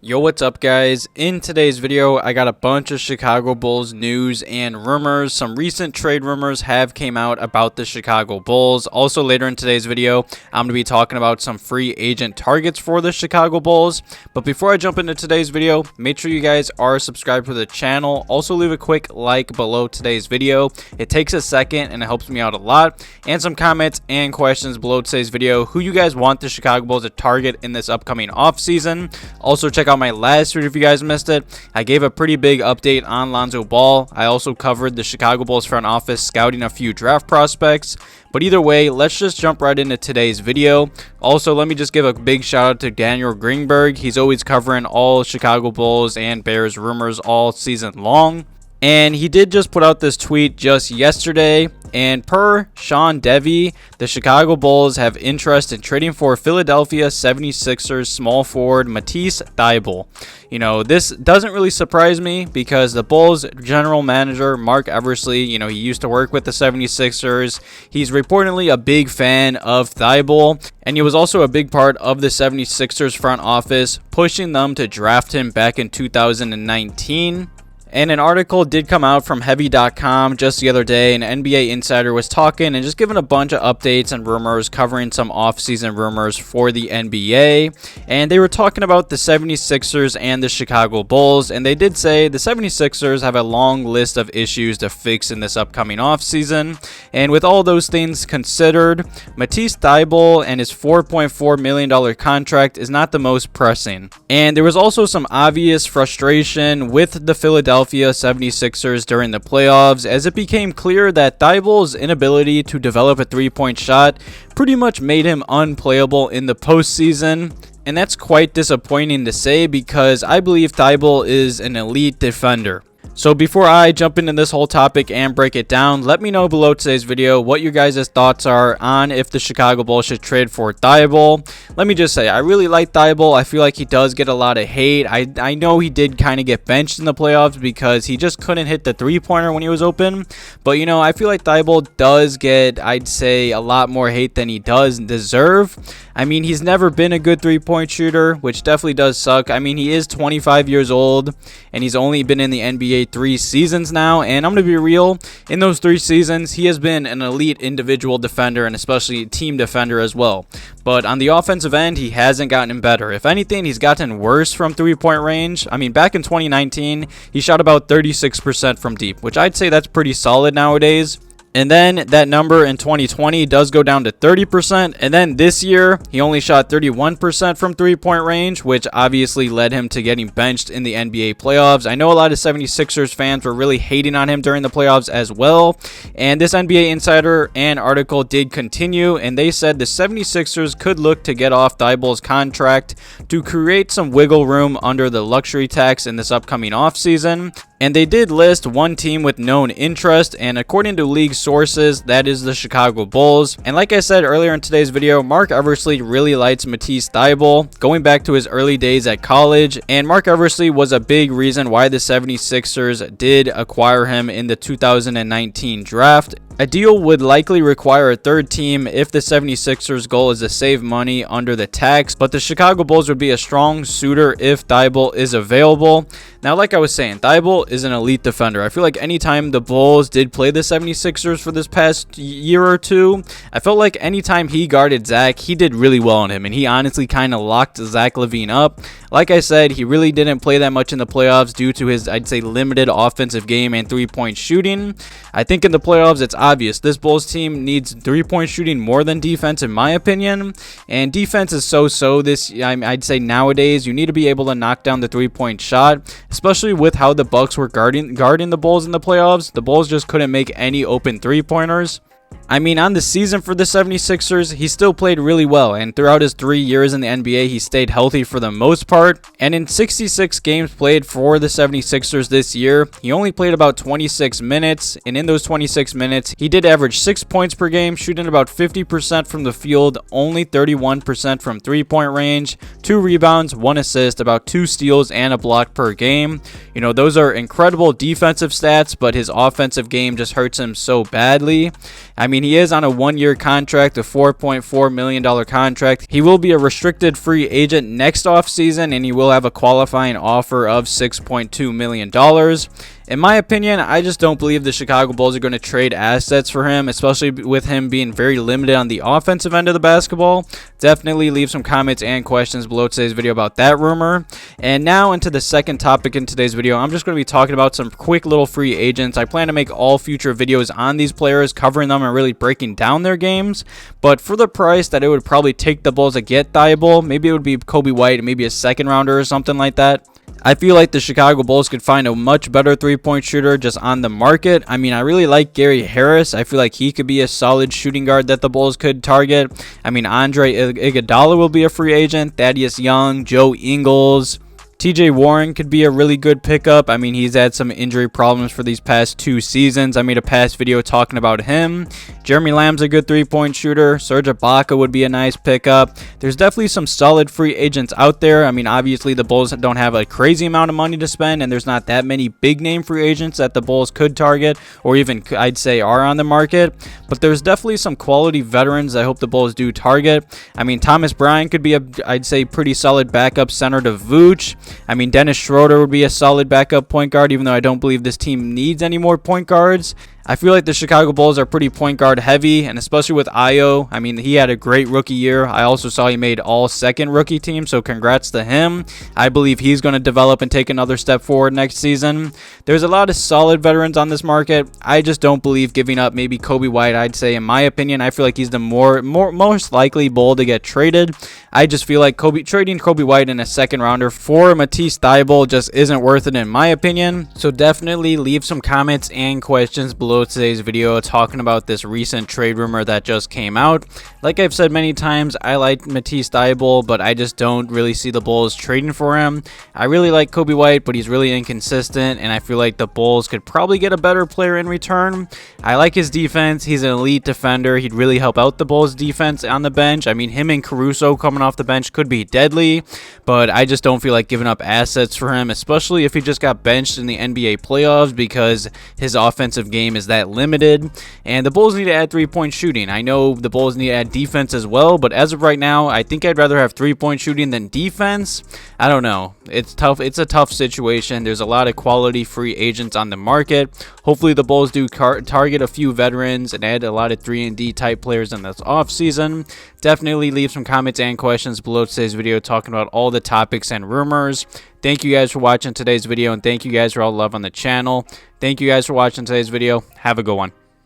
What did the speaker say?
Yo, what's up guys? In today's video, I got a bunch of Chicago Bulls news and rumors. Some recent trade rumors have came out about the Chicago Bulls. Also later in today's video, I'm going to be talking about some free agent targets for the Chicago Bulls. But before I jump into today's video, make sure you guys are subscribed to the channel. Also leave a quick like below today's video. It takes a second and it helps me out a lot. And some comments and questions below today's video. Who you guys want the Chicago Bulls to target in this upcoming offseason. Also check out my last video if you guys missed it. I gave a pretty big update on Lonzo Ball. I also covered the Chicago Bulls front office scouting a few draft prospects. But either way, let's just jump right into today's video. Also, let me just give a big shout out to Daniel Greenberg. He's always covering all Chicago Bulls and Bears rumors all season long. And he did just put out this tweet just yesterday. And per Sean Devy, the Chicago Bulls have interest in trading for Philadelphia 76ers small forward Matisse Thybulle. You know, this doesn't really surprise me because the Bulls general manager, Mark Eversley, he used to work with the 76ers. He's reportedly a big fan of Thybulle. And he was also a big part of the 76ers front office, pushing them to draft him back in 2019. And an article did come out from Heavy.com just the other day. An NBA insider was talking and just giving a bunch of updates and rumors covering some offseason rumors for the NBA. And they were talking about the 76ers and the Chicago Bulls. And they did say the 76ers have a long list of issues to fix in this upcoming offseason. And with all those things considered, Matisse Thybulle and his $4.4 million contract is not the most pressing. And there was also some obvious frustration with the Philadelphia 76ers during the playoffs, as it became clear that Thybulle's inability to develop a three-point shot pretty much made him unplayable in the postseason. And that's quite disappointing to say because I believe Thybulle is an elite defender. So before I jump into this whole topic and break it down, let me know below today's video what your guys' thoughts are on if the Chicago Bulls should trade for Thybulle. Let me just say, I really like Thybulle. I feel like he does get a lot of hate. I know he did kind of get benched in the playoffs because he just couldn't hit the three-pointer when he was open. But, I feel like Thybulle does get, I'd say, a lot more hate than he does deserve. I mean, he's never been a good three-point shooter, which definitely does suck. I mean, he is 25 years old, and he's only been in the NBA 3 seasons now. And I'm going to be real, in those 3 seasons, he has been an elite individual defender and especially team defender as well. But on the offensive end, he hasn't gotten better. If anything, he's gotten worse from three-point range. I mean, back in 2019, he shot about 36% from deep, which I'd say that's pretty solid nowadays. And then that number in 2020 does go down to 30%. And then this year, he only shot 31% from three-point range, which obviously led him to getting benched in the NBA playoffs. I know a lot of 76ers fans were really hating on him during the playoffs as well. And this NBA insider and article did continue, and they said the 76ers could look to get off Thybulle's contract to create some wiggle room under the luxury tax in this upcoming offseason. And they did list one team with known interest, and according to league sources, that is the Chicago Bulls. And like I said earlier in today's video, Mark Eversley really likes Matisse Thybulle, going back to his early days at college. And Mark Eversley was a big reason why the 76ers did acquire him in the 2019 draft. A deal would likely require a third team if the 76ers' goal is to save money under the tax, but the Chicago Bulls would be a strong suitor if Thybulle is available. Now, like I was saying, Thybulle is an elite defender. I feel like anytime the Bulls did play the 76ers for this past year or two, I felt like anytime he guarded Zach, he did really well on him, and he honestly kind of locked Zach LaVine up. Like I said, he really didn't play that much in the playoffs due to his, I'd say, limited offensive game and three-point shooting. I think in the playoffs, it's obvious this Bulls team needs three-point shooting more than defense, in my opinion. And defense is so-so this, I'd say nowadays. You need to be able to knock down the three-point shot, especially with how the Bucks were guarding the Bulls in the playoffs. The Bulls just couldn't make any open three-pointers. I mean, on the season for the 76ers, he still played really well, and throughout his 3 years in the NBA, he stayed healthy for the most part. And in 66 games played for the 76ers this year, he only played about 26 minutes, and in those 26 minutes, he did average 6 points per game, shooting about 50% from the field, only 31% from three-point range, 2 rebounds, 1 assist, about 2 steals, and a block per game. Those are incredible defensive stats, but his offensive game just hurts him so badly. I mean, he is on a 1-year contract, a $4.4 million contract. He will be a restricted free agent next offseason, and he will have a qualifying offer of $6.2 million. In my opinion, I just don't believe the Chicago Bulls are going to trade assets for him, especially with him being very limited on the offensive end of the basketball. Definitely leave some comments and questions below today's video about that rumor. And now into the second topic in today's video, I'm just going to be talking about some quick little free agents. I plan to make all future videos on these players, covering them and really breaking down their games. But for the price that it would probably take the Bulls to get Thybulle, maybe it would be Coby White, maybe a second rounder or something like that. I feel like the Chicago Bulls could find a much better three-point shooter just on the market. I mean, I really like Gary Harris. I feel like he could be a solid shooting guard that the Bulls could target. I mean, Andre Iguodala will be a free agent. Thaddeus Young, Joe Ingles, TJ Warren could be a really good pickup. I mean, he's had some injury problems for these past 2 seasons. I made a past video talking about him. Jeremy Lamb's a good three-point shooter. Serge Ibaka would be a nice pickup. There's definitely some solid free agents out there. I mean, obviously the Bulls don't have a crazy amount of money to spend, and there's not that many big-name free agents that the Bulls could target, or even I'd say are on the market. But there's definitely some quality veterans I hope the Bulls do target. I mean, Thomas Bryant could be I'd say pretty solid backup center to Vooch. I mean, Dennis Schroeder would be a solid backup point guard, even though I don't believe this team needs any more point guards. I feel like the Chicago Bulls are pretty point guard heavy, and especially with Ayo. I mean, he had a great rookie year. I also saw he made all-second rookie team, so congrats to him. I believe he's going to develop and take another step forward next season. There's a lot of solid veterans on this market. I just don't believe giving up maybe Coby White. I'd say, in my opinion, I feel like he's the most likely Bull to get traded. I just feel like trading Coby White in a second rounder for Matisse Thybulle just isn't worth it in my opinion. So definitely leave some comments and questions below today's video talking about this recent trade rumor that just came out. Like I've said many times, I like Matisse Thybulle, but I just don't really see the Bulls trading for him. I really like Coby White, but he's really inconsistent, and I feel like the Bulls could probably get a better player in return. I like his defense. He's an elite defender. He'd really help out the Bulls defense on the bench. I mean, him and Caruso coming off the bench could be deadly, but I just don't feel like giving up assets for him, especially if he just got benched in the NBA playoffs because his offensive game is that limited. And the Bulls need to add three-point shooting. I know the Bulls need to add defense as well, but as of right now, I think I'd rather have three-point shooting than defense. I don't know. It's tough. It's a tough situation. There's a lot of quality free agents on the market. Hopefully the Bulls do target a few veterans and add a lot of 3-and-D type players in this offseason. Definitely leave some comments and questions below today's video talking about all the topics and rumors. Thank you guys for watching today's video, and thank you guys for all the love on the channel. Thank you guys for watching today's video. Have a good one.